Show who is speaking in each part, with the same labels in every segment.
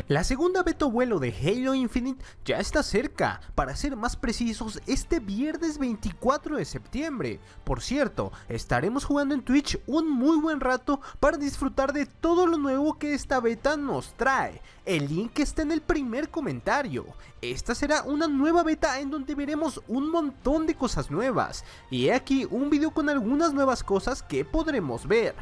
Speaker 1: La segunda beta vuelo de Halo Infinite ya está cerca, para ser más precisos este viernes 24 de septiembre. Por cierto, estaremos jugando en Twitch un muy buen rato para disfrutar de todo lo nuevo que esta beta nos trae. El link está en el primer comentario. Esta será una nueva beta en donde veremos un montón de cosas nuevas. Y he aquí un video con algunas nuevas cosas que podremos ver.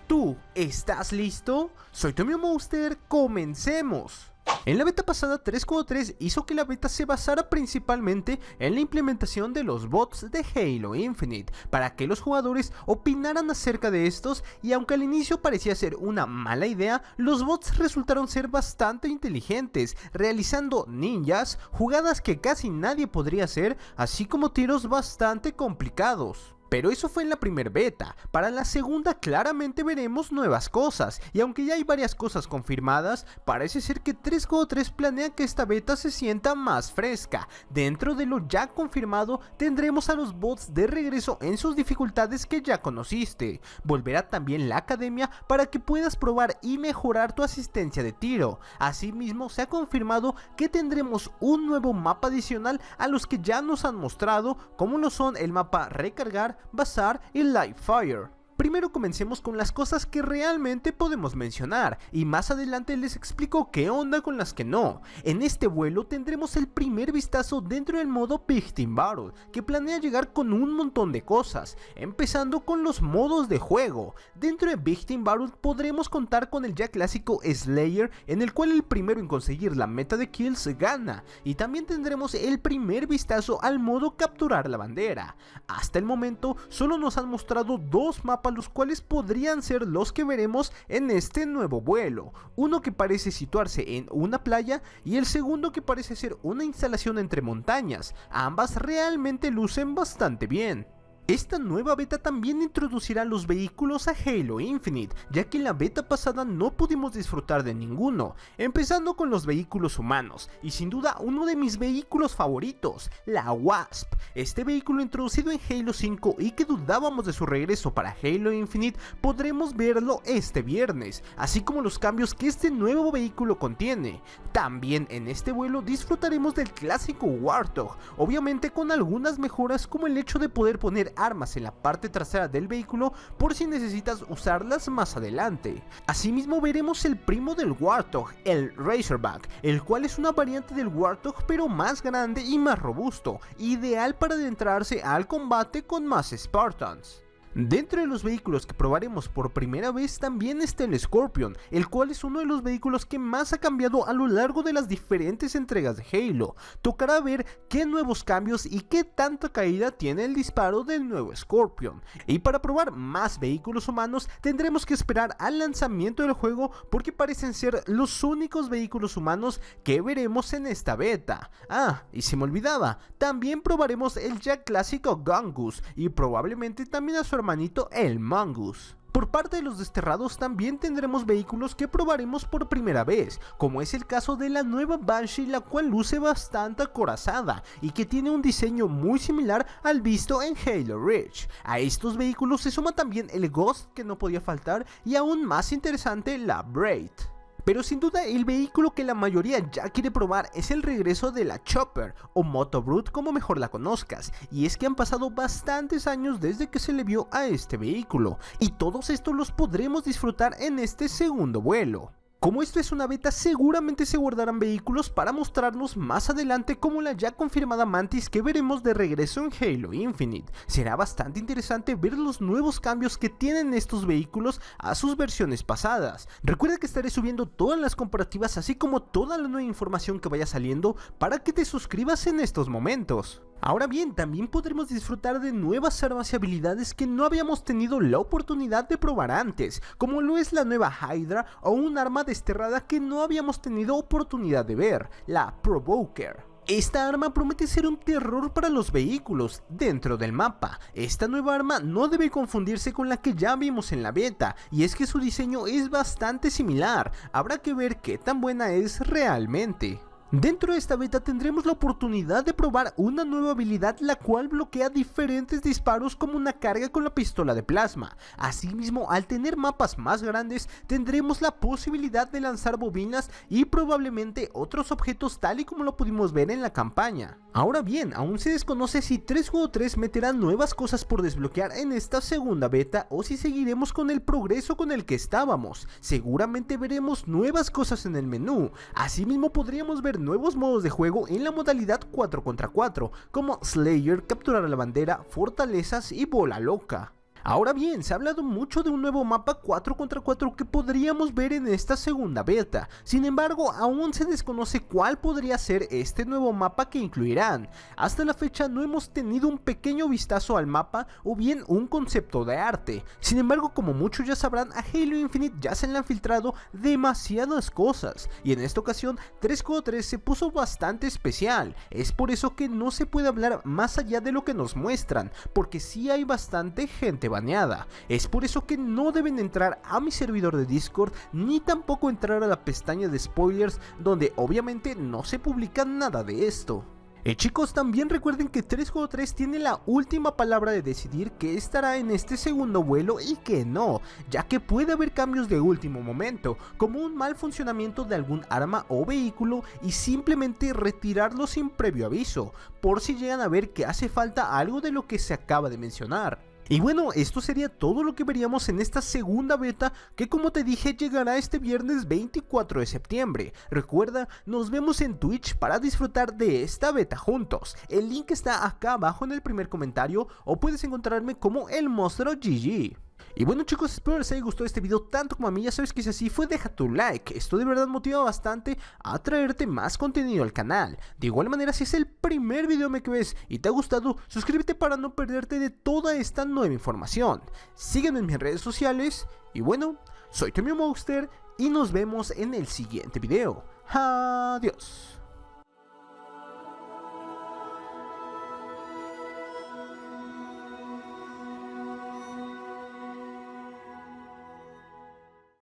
Speaker 1: ¿Tú estás listo? Soy tu amigo Monster, comencemos. En la beta pasada 3.3 hizo que la beta se basara principalmente en la implementación de los bots de Halo Infinite, para que los jugadores opinaran acerca de estos, y aunque al inicio parecía ser una mala idea, los bots resultaron ser bastante inteligentes, realizando ninjas, jugadas que casi nadie podría hacer, así como tiros bastante complicados. Pero eso fue en la primera beta. Para la segunda claramente veremos nuevas cosas, y aunque ya hay varias cosas confirmadas, parece ser que 3.3 planea que esta beta se sienta más fresca. Dentro de lo ya confirmado tendremos a los bots de regreso en sus dificultades que ya conociste. Volverá también la academia para que puedas probar y mejorar tu asistencia de tiro. Asimismo se ha confirmado que tendremos un nuevo mapa adicional a los que ya nos han mostrado, como lo son el mapa Recargar, Bazaar y Live Fire. Primero comencemos con las cosas que realmente podemos mencionar, y más adelante les explico qué onda con las que no. En este vuelo tendremos el primer vistazo dentro del modo Big Team Battle, que planea llegar con un montón de cosas, empezando con los modos de juego. Dentro de Big Team Battle podremos contar con el ya clásico Slayer, en el cual el primero en conseguir la meta de kills gana, y también tendremos el primer vistazo al modo Capturar la Bandera. Hasta el momento solo nos han mostrado dos mapas, los cuales podrían ser los que veremos en este nuevo vuelo. Uno que parece situarse en una playa y el segundo que parece ser una instalación entre montañas. Ambas realmente lucen bastante bien. Esta nueva beta también introducirá los vehículos a Halo Infinite, ya que en la beta pasada no pudimos disfrutar de ninguno, empezando con los vehículos humanos, y sin duda uno de mis vehículos favoritos, la Wasp. Este vehículo introducido en Halo 5 y que dudábamos de su regreso para Halo Infinite, podremos verlo este viernes, así como los cambios que este nuevo vehículo contiene. También en este vuelo disfrutaremos del clásico Warthog, obviamente con algunas mejoras, como el hecho de poder poner armas en la parte trasera del vehículo por si necesitas usarlas más adelante. Asimismo veremos el primo del Warthog, el Razorback, el cual es una variante del Warthog pero más grande y más robusto, ideal para adentrarse al combate con más Spartans. Dentro de los vehículos que probaremos por primera vez también está el Scorpion, el cual es uno de los vehículos que más ha cambiado a lo largo de las diferentes entregas de Halo. Tocará ver qué nuevos cambios y qué tanta caída tiene el disparo del nuevo Scorpion. Y para probar más vehículos humanos tendremos que esperar al lanzamiento del juego, porque parecen ser los únicos vehículos humanos que veremos en esta beta. Ah, y se me olvidaba, también probaremos el ya clásico Gungus y probablemente también a su hermanito el Mongoose. Por parte de los desterrados también tendremos vehículos que probaremos por primera vez, como es el caso de la nueva Banshee, la cual luce bastante acorazada y que tiene un diseño muy similar al visto en Halo Reach. A estos vehículos se suma también el Ghost, que no podía faltar, y aún más interesante la Braid. Pero sin duda el vehículo que la mayoría ya quiere probar es el regreso de la Chopper, o Moto Brute como mejor la conozcas, y es que han pasado bastantes años desde que se le vio a este vehículo, y todos estos los podremos disfrutar en este segundo vuelo. Como esto es una beta, seguramente se guardarán vehículos para mostrarnos más adelante, como la ya confirmada Mantis que veremos de regreso en Halo Infinite. Será bastante interesante ver los nuevos cambios que tienen estos vehículos a sus versiones pasadas. Recuerda que estaré subiendo todas las comparativas, así como toda la nueva información que vaya saliendo, para que te suscribas en estos momentos. Ahora bien, también podremos disfrutar de nuevas armas y habilidades que no habíamos tenido la oportunidad de probar antes, como lo es la nueva Hydra o un arma desterrada que no habíamos tenido oportunidad de ver, la Provoker. Esta arma promete ser un terror para los vehículos dentro del mapa. Esta nueva arma no debe confundirse con la que ya vimos en la beta, y es que su diseño es bastante similar. Habrá que ver qué tan buena es realmente. Dentro de esta beta tendremos la oportunidad de probar una nueva habilidad la cual bloquea diferentes disparos como una carga con la pistola de plasma. Asimismo, al tener mapas más grandes tendremos la posibilidad de lanzar bobinas y probablemente otros objetos tal y como lo pudimos ver en la campaña. Ahora bien, aún se desconoce si 3.3 meterá nuevas cosas por desbloquear en esta segunda beta o si seguiremos con el progreso con el que estábamos. Seguramente veremos nuevas cosas en el menú. Asimismo podríamos ver nuevos modos de juego en la modalidad 4 contra 4, como Slayer, capturar a la bandera, fortalezas y bola loca. Ahora bien, se ha hablado mucho de un nuevo mapa 4 contra 4 que podríamos ver en esta segunda beta. Sin embargo, aún se desconoce cuál podría ser este nuevo mapa que incluirán. Hasta la fecha no hemos tenido un pequeño vistazo al mapa o bien un concepto de arte. Sin embargo, como muchos ya sabrán, a Halo Infinite ya se le han filtrado demasiadas cosas y en esta ocasión 3.3 se puso bastante especial. Es por eso que no se puede hablar más allá de lo que nos muestran, porque sí hay bastante gente baneada. Es por eso que no deben entrar a mi servidor de Discord ni tampoco entrar a la pestaña de spoilers, donde obviamente no se publica nada de esto. Chicos, también recuerden que 3.3 tiene la última palabra de decidir qué estará en este segundo vuelo y qué no, ya que puede haber cambios de último momento, como un mal funcionamiento de algún arma o vehículo y simplemente retirarlo sin previo aviso, por si llegan a ver que hace falta algo de lo que se acaba de mencionar. Y bueno, esto sería todo lo que veríamos en esta segunda beta que, como te dije, llegará este viernes 24 de septiembre. Recuerda, nos vemos en Twitch para disfrutar de esta beta juntos. El link está acá abajo en el primer comentario o puedes encontrarme como el monstruo GG. Y bueno chicos, espero les haya gustado este video tanto como a mí. Ya sabes que si así fue, deja tu like, esto de verdad motiva bastante a traerte más contenido al canal. De igual manera, si es el primer video que ves y te ha gustado, suscríbete para no perderte de toda esta nueva información. Sígueme en mis redes sociales y bueno, soy tu amigo Monster y nos vemos en el siguiente video. Adiós.